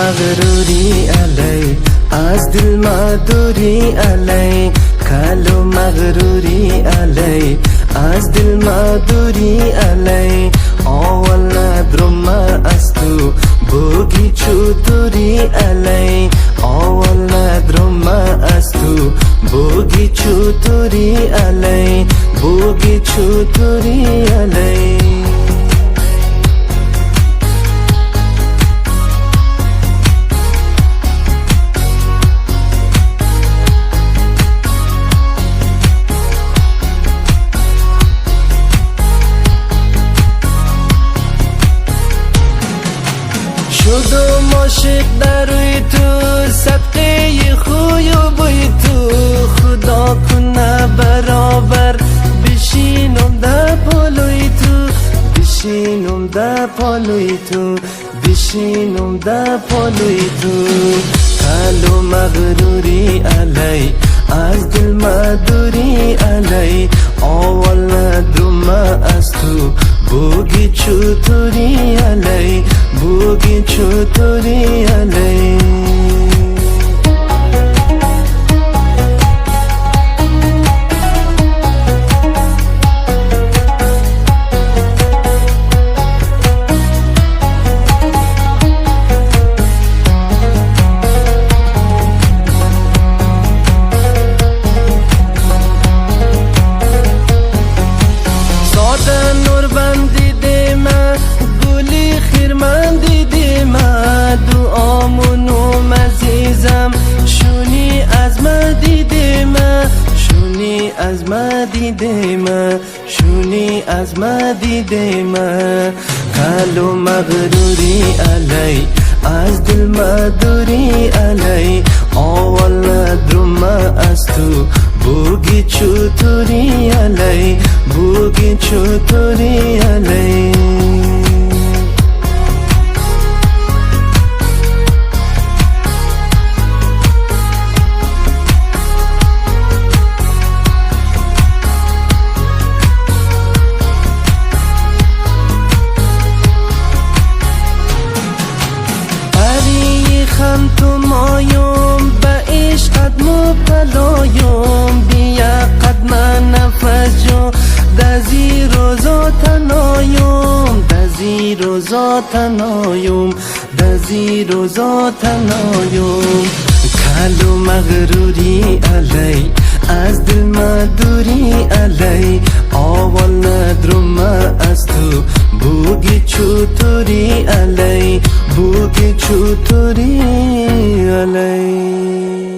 مغروری علی از دل مدوری علی کالو مغروری علی از دل مدوری علی اول ندرم از تو بوگی چطوری علی اول ندرم از تو بوگی چطوری علی بوگی چطوری علی شدم عاشق در روی تو صدقه خوی و بوی تو خدا کنه برابر بشینم در پالوی تو بشینم در پالوی تو بشینم در پالوی تو کالو مغروری علی از دل مدوری علی اول ندرم از تو بوگی چطوری علی بوگی چطوری علی نور بندی دیمه گلی خیرمن دیدیم دعامونو عزیزم شونی از ما دیدیم شونی از ما دیدیم شونی از ما دیدیم کالو مغروری علی از دل مدوری علی اول ندرم از تو بوگی چطوری علی بوگی چطوری علی خم تو مایم به عشقت مبتلایم بیا قدم نفس جو دزی روزا تنایم دزی روزا تنایم دزی روزا تنایم کالو مغروری علی از دل مدوری علی اول ندرم از تو بوگی چطوری علی بوگی چطوری علی